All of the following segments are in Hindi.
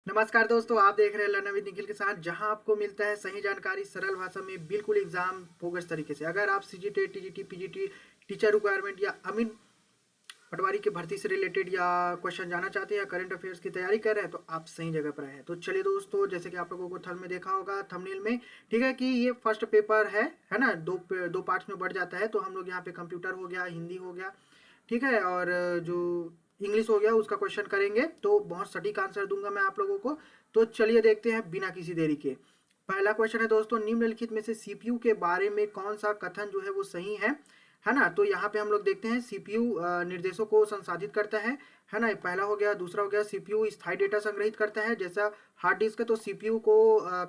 नमस्कार दोस्तों, आप देख रहे हैं लर्न विद निखिल के साथ, जहां आपको मिलता है सही जानकारी सरल भाषा में, बिल्कुल एग्जाम फोकस तरीके से। अगर आप CGT, TGT, PGT, teacher requirement या अमीन पटवारी की भर्ती से रिलेटेड या क्वेश्चन जानना चाहते हैं या करंट अफेयर्स की तैयारी कर रहे हैं तो आप सही जगह पर आए हैं। तो चलिए दोस्तों, जैसे कि आप लोगों को थंब में देखा होगा, थंबनेल में, ठीक है, कि ये फर्स्ट पेपर है ना, दो पार्ट्स में बढ़ जाता है। तो हम लोग यहाँ पे कंप्यूटर हो गया, हिंदी हो गया, ठीक है, और जो इंग्लिश हो गया उसका क्वेश्चन करेंगे। तो बहुत सटीक आंसर दूंगा मैं आप लोगों को। तो चलिए देखते हैं बिना किसी देरी के। पहला क्वेश्चन है दोस्तों, निम्नलिखित में से सीपीयू के बारे में कौन सा कथन जो है वो सही है ना। तो यहाँ पे हम लोग देखते हैं सीपीयू निर्देशों को संसाधित करता है ना। पहला हो गया। दूसरा हो गया, सीपीयू स्थायी डेटा संग्रहित करता है जैसा हार्ड डिस्क है। तो सीपीयू को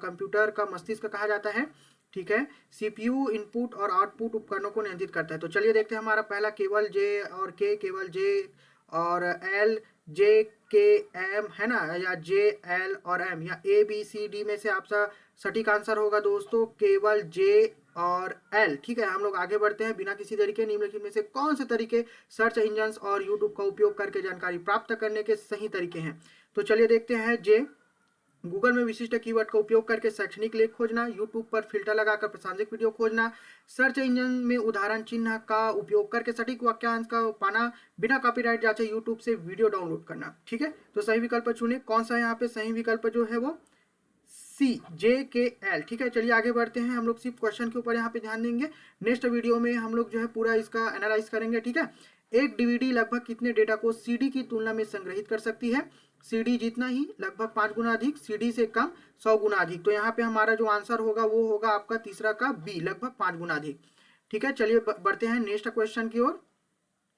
कंप्यूटर का मस्तिष्क कहा जाता है, ठीक है। सीपीयू इनपुट और आउटपुट उपकरणों को नियंत्रित करता है। तो चलिए देखते हैं हमारा पहला, केवल जे और के, केवल जे और एल, जे के एम, है ना, या जे एल और एम, या ए बी सी डी में से आपका सटीक आंसर होगा दोस्तों केवल जे और एल, ठीक है। हम लोग आगे बढ़ते हैं बिना किसी देरी के। निम्नलिखित में से कौन से तरीके सर्च इंजन और यूट्यूब का उपयोग करके जानकारी प्राप्त करने के सही तरीके हैं। तो चलिए देखते हैं। जे, गूगल में विशिष्ट कीवर्ड का उपयोग करके शैक्षणिक लेख खोजना, यूट्यूब पर फिल्टर लगाकर प्रासंगिक वीडियो खोजना, सर्च इंजन में उदाहरण चिन्ह का उपयोग करके सटीक वाक्यांश का पाना, बिना कॉपीराइट जांचे यूट्यूब से वीडियो डाउनलोड करना, ठीक है। तो सही विकल्प चुने। कौन सा यहाँ पे सही विकल्प जो है वो सी, जे के एल, ठीक है। चलिए आगे बढ़ते हैं। हम लोग सिर्फ क्वेश्चन के ऊपर यहाँ पे ध्यान देंगे। नेक्स्ट वीडियो में हम लोग जो है पूरा इसका एनालाइज करेंगे, ठीक है। एक डीवीडी लगभग कितने डेटा को सीडी की तुलना में संग्रहित कर सकती है। सीडी जितना ही, लगभग 5 गुना अधिक, सीडी से कम 100 गुना अधिक। तो यहाँ पे हमारा जो आंसर होगा वो होगा आपका तीसरा का बी, लगभग 5 गुना अधिक, ठीक है। चलिए बढ़ते हैं नेक्स्ट क्वेश्चन की ओर,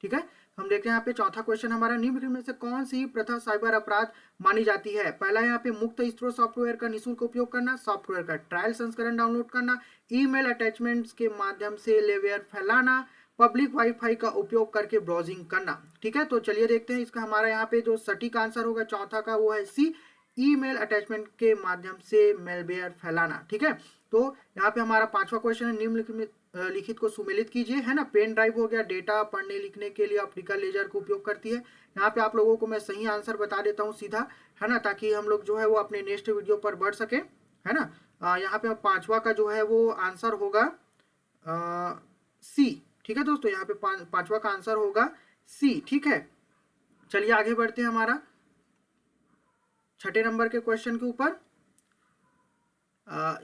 ठीक है। हम देखते हैं यहाँ पे चौथा क्वेश्चन हमारा, निम्न में से कौन सी प्रथा साइबर अपराध मानी जाती है। पहला यहाँ पे मुक्त स्रोत सॉफ्टवेयर का निःशुल्क उपयोग करना, सॉफ्टवेयर का ट्रायल संस्करण डाउनलोड करना, ईमेल अटैचमेंट्स के माध्यम से लेवेयर फैलाना, पब्लिक वाईफाई का उपयोग करके ब्राउजिंग करना, ठीक है। तो चलिए देखते हैं इसका हमारा यहाँ पे जो सटीक आंसर होगा चौथा का वो है सी, ईमेल अटैचमेंट के माध्यम से मेलवेयर फैलाना, ठीक है। तो यहाँ पे हमारा पांचवा क्वेश्चन है, निम्नलिखित को सुमेलित कीजिए, है ना। पेन ड्राइव हो गया, डेटा पढ़ने लिखने के लिए ऑप्टिकल लेजर का उपयोग करती है। यहाँ पे आप लोगों को मैं सही आंसर बता देता हूँ सीधा, है ना, ताकि हम लोग जो है वो अपने नेक्स्ट वीडियो पर बढ़ सके, है ना। यहाँ पे पांचवा का जो है वो आंसर होगा सी, ठीक है दोस्तों। यहाँ पे पांचवा का आंसर होगा सी, ठीक है। चलिए आगे बढ़ते हैं हमारा छठे नंबर के क्वेश्चन के ऊपर।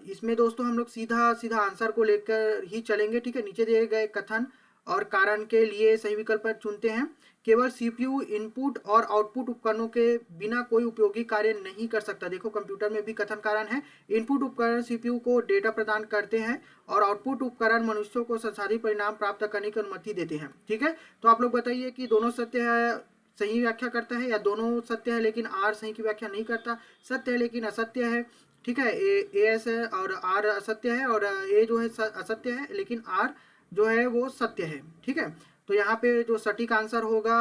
इसमें दोस्तों हम लोग सीधा सीधा आंसर को लेकर ही चलेंगे, ठीक है। नीचे दिए गए कथन और कारण के लिए सही विकल्प चुनते हैं। केवल सीपीयू इनपुट और आउटपुट उपकरणों के बिना कोई उपयोगी कार्य नहीं कर सकता। देखो कंप्यूटर में भी कथन कारण है। इनपुट उपकरण सीपीयू को डेटा प्रदान करते हैं और आउटपुट उपकरण मनुष्यों को संसाधित परिणाम प्राप्त करने की अनुमति देते हैं, ठीक है। तो आप लोग बताइए कि दोनों सत्य है, सही व्याख्या करता है, या दोनों सत्य है लेकिन आर सही की व्याख्या नहीं करता, सत्य है लेकिन असत्य है, ठीक है। ए एस है और आर असत्य है, और ए जो है असत्य है लेकिन आर जो है वो सत्य है, ठीक है। तो यहाँ पे जो सटीक आंसर होगा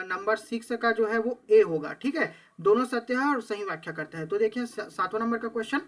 नंबर 6 का जो है वो ए होगा, ठीक है। दोनों सत्य है और सही व्याख्या करता है। तो देखिए सातवां नंबर का क्वेश्चन,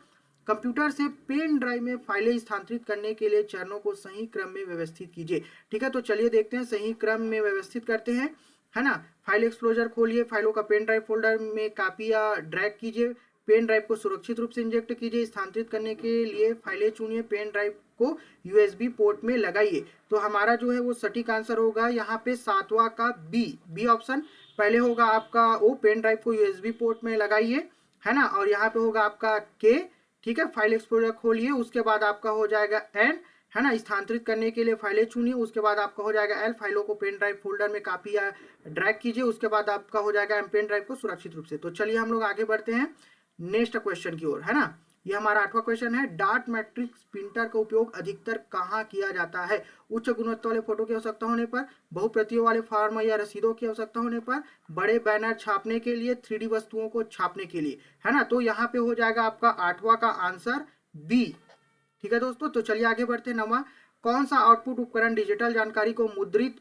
कंप्यूटर से पेन ड्राइव में फाइलें स्थानांतरित करने के लिए चरणों को सही क्रम में व्यवस्थित कीजिए, ठीक है। तो चलिए देखते हैं, सही क्रम में व्यवस्थित करते हैं, है ना। फाइल एक्सप्लोजर खोलिए, फाइलों का पेन ड्राइव फोल्डर में कॉपी या ड्रैग कीजिए, पेन ड्राइव को सुरक्षित रूप से इंजेक्ट कीजिए, स्थानांतरित करने के लिए फाइलें चुनिए, पेन ड्राइव को यूएसबी पोर्ट में लगाइए। तो हमारा जो है वो सटीक आंसर होगा यहाँ पे सातवां का बी, बी ऑप्शन। पहले होगा आपका ओ, पेन ड्राइव को यूएसबी पोर्ट में लगाइए, है ना, और यहाँ पे होगा आपका के, ठीक है। फाइल एक्सप्लोजर खोलिए, उसके बाद आपका हो जाएगा एन, है ना, स्थानांतरित करने के लिए फाइलें चुनिए, उसके बाद आपका हो जाएगा एल, फाइलों को पेन ड्राइव फोल्डर में कॉपी या ड्रैग कीजिए, उसके बाद आपका हो जाएगा एम, पेन ड्राइव को सुरक्षित रूप से। तो चलिए हम लोग आगे बढ़ते हैं नेक्स्ट क्वेश्चन की ओर, है ना। ये हमारा आठवां क्वेश्चन है, डार्ट मैट्रिक्स प्रिंटर का उपयोग अधिकतर कहाँ किया जाता है। उच्च गुणवत्ता वाले फोटो की आवश्यकता होने पर, बहुप्रतियों वाले फॉर्म या रसीदों की आवश्यकता होने पर, बड़े बैनर छापने के लिए, 3D वस्तुओं को छापने के लिए, है ना। तो यहाँ पे हो जाएगा आपका आठवां का आंसर बी, ठीक है दोस्तों। तो चलिए आगे बढ़ते हैं। नौवां, कौन सा आउटपुट उपकरण डिजिटल जानकारी को मुद्रित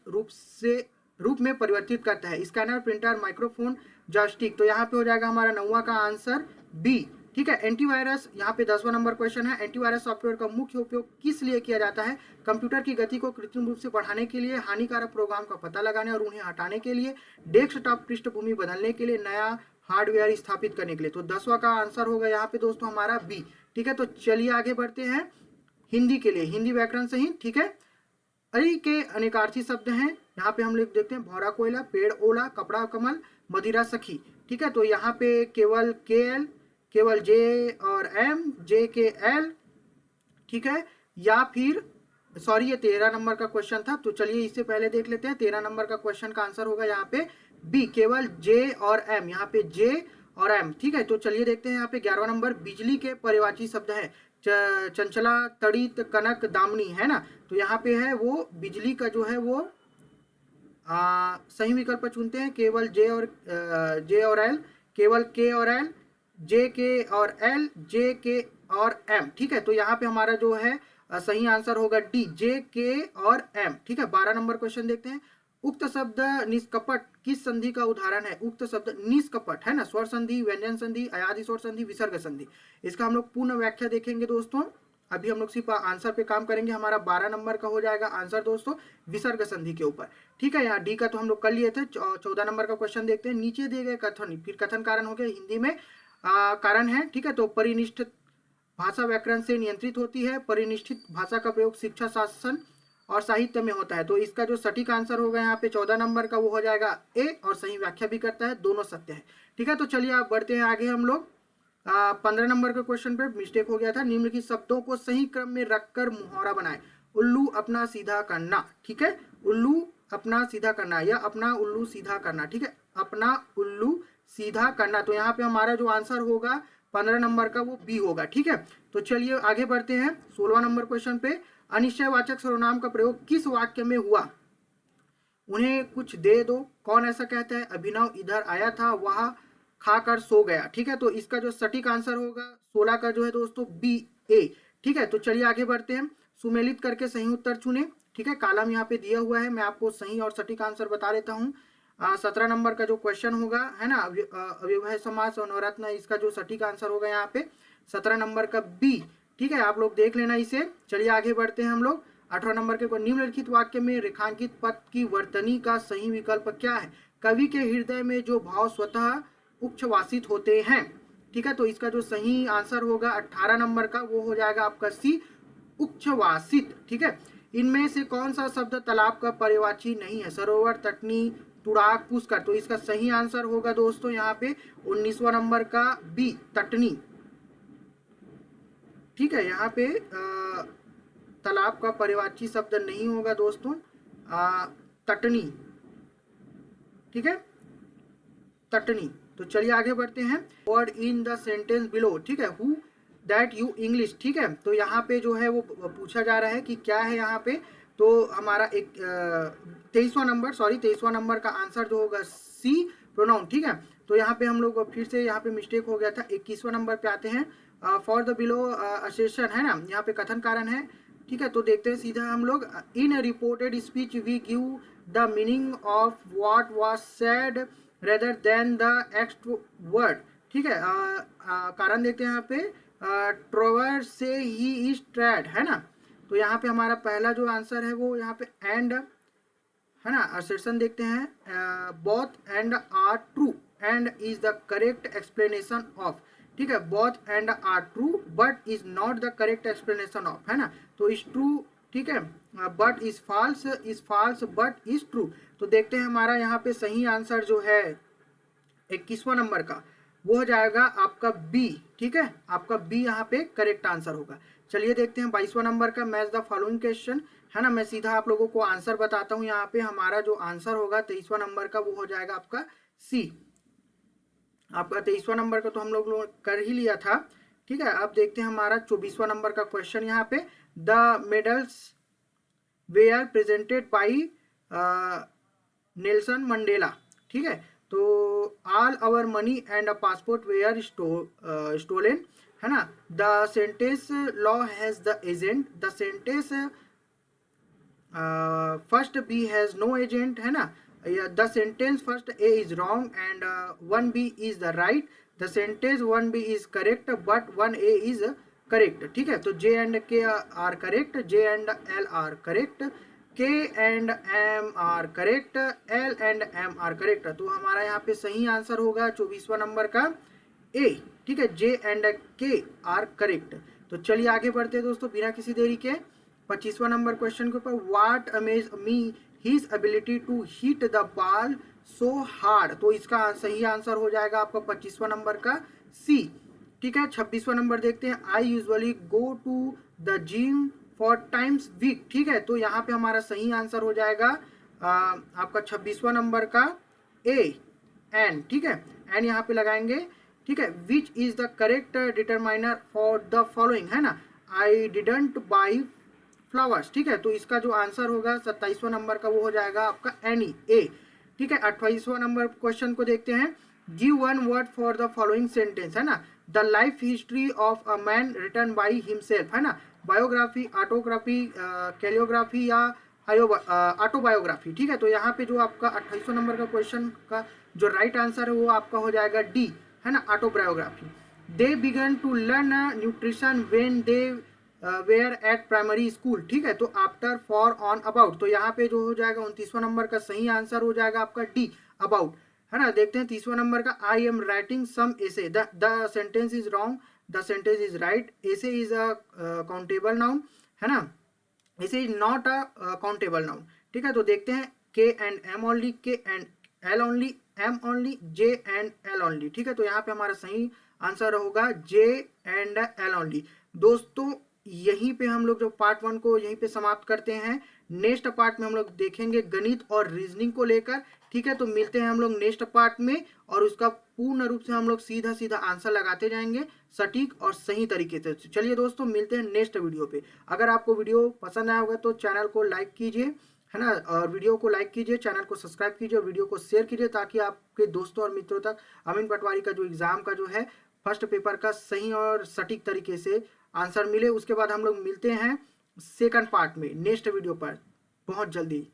रूप में परिवर्तित करता है। Scanner, printer, microphone, joystick. तो यहाँ पे हो जाएगा हमारा नौवां का आंसर बी, ठीक है। एंटीवायरस, यहाँ पे 10वां नंबर क्वेश्चन है, एंटीवायरस सॉफ्टवेयर का मुख्य उपयोग किस लिए किया जाता है। कंप्यूटर की गति को कृत्रिम रूप से बढ़ाने के लिए, हानिकारक प्रोग्राम का पता लगाने और उन्हें हटाने के लिए, डेस्कटॉप पृष्ठभूमि बदलने के लिए, नया हार्डवेयर स्थापित करने के लिए। तो 10वां का आंसर होगा यहाँ पे दोस्तों हमारा बी। ठीक है, तो चलिए आगे बढ़ते हैं हिंदी के लिए, हिंदी व्याकरण सही। ठीक है, अरि के अनेकार्थी शब्द हैं, यहाँ पे हम लोग देखते हैं भौरा कोयला, पेड़ ओला, कपड़ा कमल, मदिरा सखी। ठीक है, तो यहाँ पे केवल के एल, केवल जे और एम, जे के एल, ठीक है, या फिर सॉरी ये 13 नंबर का क्वेश्चन था, तो चलिए इससे पहले देख लेते हैं। 13 नंबर का क्वेश्चन का आंसर होगा यहाँ पे बी, केवल जे और एम, यहाँ पे जे और एम। ठीक है, तो चलिए देखते हैं यहाँ पे 11वां नंबर, बिजली के पर्यायवाची शब्द है चंचला, तड़ित, कनक, दामनी, है ना। तो यहाँ पे है वो बिजली का जो है वो सही विकल्प चुनते हैं, केवल जे और एल, केवल के और एल, जे के और एल, जे के और एम। ठीक है, तो यहाँ पे हमारा जो है सही आंसर होगा डी, जे के और एम। ठीक है, 12 नंबर क्वेश्चन देखते हैं। उक्त शब्द निष्कपट किस संधि का उदाहरण है? उक्त शब्द निष्कपट, है ना, स्वर संधि, व्यंजन संधि, अयादि स्वर संधि, विसर्ग संधि। इसका हम लोग पूर्ण व्याख्या देखेंगे दोस्तों। अभी हम लोग सिर्फ आंसर पे काम करेंगे। हमारा 12 नंबर का हो जाएगा आंसर दोस्तों विसर्ग संधि के ऊपर। ठीक है, यहाँ डी का तो हम लोग कर लिए थे। 14 नंबर का क्वेश्चन देखते हैं। नीचे दिए गए कथन, फिर कथन कारण हो गया, हिंदी में कारण है। ठीक है, तो परिनिष्ठ भाषा व्याकरण से नियंत्रित होती है। परिनिष्ठित भाषा का प्रयोग शिक्षा, शासन और साहित्य में होता है। तो इसका जो सटीक आंसर होगा यहाँ पे 14 नंबर का वो हो जाएगा ए, और सही व्याख्या भी करता है, दोनों सत्य है। ठीक है, तो चलिए आप बढ़ते हैं आगे हम लोग। 15 नंबर के क्वेश्चन पे मिस्टेक हो गया था। निम्नलिखित शब्दों को सही क्रम में रखकर मुहावरा बनाए। उल्लू अपना सीधा करना। ठीक है, उल्लू अपना सीधा करना या अपना उल्लू सीधा करना। ठीक है, अपना उल्लू सीधा करना। तो यहाँ पे हमारा जो आंसर होगा 15 नंबर का वो बी होगा। ठीक है, तो चलिए आगे बढ़ते हैं 16वां नंबर क्वेश्चन पे। अनिश्चयवाचक सर्वनाम का प्रयोग किस वाक्य में हुआ? उन्हें कुछ दे दो। कौन ऐसा कहता है? अभिनव इधर आया था, वह खाकर सो गया। ठीक है, तो इसका जो सटीक आंसर होगा 16 का जो है दोस्तों बी ए। ठीक है, तो चलिए आगे बढ़ते हैं। सुमेलित करके सही उत्तर चुने। ठीक है, कॉलम यहाँ पे दिया हुआ है, मैं आपको सही और सटीक आंसर बता देता हूँ। 17 नंबर का जो क्वेश्चन होगा, है ना, अव्यवहार्य समास और नवरत्न, इसका जो सटीक आंसर होगा यहाँ पे 17 नंबर का बी। ठीक है, आप लोग देख लेना इसे। चलिए आगे बढ़ते हैं हम लोग 18 नंबर के। निम्नलिखित वाक्य में रेखांकित पद की वर्तनी का सही विकल्प क्या है? कवि के हृदय में जो भाव स्वतः उच्छ्वासित होते हैं। ठीक है, तो इसका जो सही आंसर होगा 18 नंबर का वो हो जाएगा आपका सी, उच्छ्वासित। ठीक है, इनमें से कौन सा शब्द तालाब का पर्यायवाची नहीं है? सरोवर, तटनी, तुराग, पुष्कर। तो इसका सही आंसर होगा दोस्तों यहाँ पे 19वां नंबर का बी, तटनी। ठीक है, यहाँ पे तालाब का पर्यायवाची शब्द नहीं होगा दोस्तों, तटनी। ठीक है, तटनी। तो चलिए आगे बढ़ते हैं। Word in the sentence below. ठीक है, हु दैट यू इंग्लिश। ठीक है, तो यहाँ पे जो है वो पूछा जा रहा है कि क्या है यहाँ पे। तो हमारा एक 23वां नंबर का आंसर जो होगा सी, प्रोनाउन। ठीक है, तो यहाँ पे हम लोग फिर से यहाँ पे मिस्टेक हो गया था। 21वां नंबर पे आते हैं। फॉर द बिलो असेशन, है ना, यहाँ पे कथन कारण है। ठीक है, तो देखते हैं सीधा हम लोग। In reported speech we give the meaning of what was said rather than the extra word. ठीक है, कारण देखते हैं यहाँ पे। ट्रोवर से ही इज ट्रेड, है ना। तो यहाँ पे हमारा पहला जो आंसर है वो यहाँ पे एंड, है ना। असर्शन देखते हैं। Both and are true, and is the correct explanation of. ठीक है, both and are true but is not the correct explanation of, है ना। तो इज ट्रू, ठीक है, but is false but is true. तो देखते हैं हमारा यहाँ पे सही आंसर जो है 21वां नंबर का वो हो जाएगा आपका बी। ठीक है, आपका बी यहाँ पे करेक्ट आंसर होगा। चलिए देखते हैं 22वां नंबर का। मैच द फॉलोइंग क्वेश्चन, है ना। मैं सीधा आप लोगों को आंसर बताता हूँ। यहाँ पे हमारा जो आंसर होगा 23वां नंबर का वो हो जाएगा आपका सी। आपका 23वां नंबर का तो हम लोग कर ही लिया था। ठीक है, अब देखते हैं हमारा 24वां नंबर का क्वेश्चन। यहाँ पे the medals were presented by Nelson Mandela. ठीक है, तो all our money and a passport were stolen, है ना। The sentence law has the agent. The sentence first B has no agent, है ना। The sentence first A is wrong and 1B is the right. The sentence 1B is correct but 1A is correct. ठीक है, तो J and K are correct, J and L R correct, K and M are correct, L and M are correct. तो हमारा यहाँ पे सही आंसर होगा 24वां नंबर का A, ठीक है, J and K are correct. तो चलिए आगे बढ़ते हैं दोस्तों बिना किसी देरी के 25वां नंबर क्वेश्चन के ऊपर। What amaze me his ability to hit the ball so hard. तो इसका सही आंसर हो जाएगा आपका 25वां नंबर का C, ठीक है। 26वां नंबर देखते हैं। I usually go to the gym 4 times week, ठीक है। तो यहाँ पे हमारा सही आंसर हो जाएगा आपका 26वां नंबर का A N, ठीक है, N यहाँ पे लगाएंगे, ठीक है। Which is the correct determiner for the following, है ना। आई डिडंट बाई फ्लावर्स, ठीक है। तो इसका जो आंसर होगा 27वां नंबर का वो हो जाएगा आपका एनी A, ठीक है। 28वां नंबर क्वेश्चन को देखते हैं। Give one word for the following sentence, है ना। The life history of a man written by himself, है ना। बायोग्राफी, ऑटोग्राफी, कैलियोग्राफी या ऑटोबायोग्राफी, ठीक है। तो यहाँ पे जो आपका 28वां नंबर का क्वेश्चन का जो राइट आंसर है वो आपका हो जाएगा D, है ना, autobiography. They began to learn nutrition when they were at primary school, ठीक है। तो आफ्टर, फॉर, ऑन, अबाउट। तो यहाँ पे जो हो जाएगा 29वां नंबर का सही आंसर हो जाएगा आपका D, अबाउट, है ना। देखते हैं 30वां नंबर का। I am writing some essay, the sentence is wrong, the sentence is right. Essay is a countable noun, है ना। Essay is not a countable noun, ठीक है। तो देखते हैं K and M only, K and L only, M only, J and L only, ठीक है। तो यहाँ पे हमारा सही आंसर होगा J and L ओनली। दोस्तों यहीं पे हम लोग जो पार्ट 1 को यहीं पे समाप्त करते हैं। नेक्स्ट पार्ट में हम लोग देखेंगे गणित और रीजनिंग को लेकर, ठीक है। तो मिलते हैं हम लोग नेक्स्ट पार्ट में, और उसका पूर्ण रूप से हम लोग सीधा सीधा आंसर लगाते जाएंगे सटीक और सही तरीके से। चलिए दोस्तों मिलते हैं नेक्स्ट वीडियो पे। अगर आपको वीडियो पसंद आया होगा तो चैनल को लाइक कीजिए, है ना, और वीडियो को लाइक कीजिए, चैनल को सब्सक्राइब कीजिए, वीडियो को शेयर कीजिए, ताकि आपके दोस्तों और मित्रों तक अमीन पटवारी का जो एग्जाम का जो है फर्स्ट पेपर का सही और सटीक तरीके से आंसर मिले। उसके बाद हम लोग मिलते हैं सेकंड पार्ट में नेक्स्ट वीडियो पर बहुत जल्दी।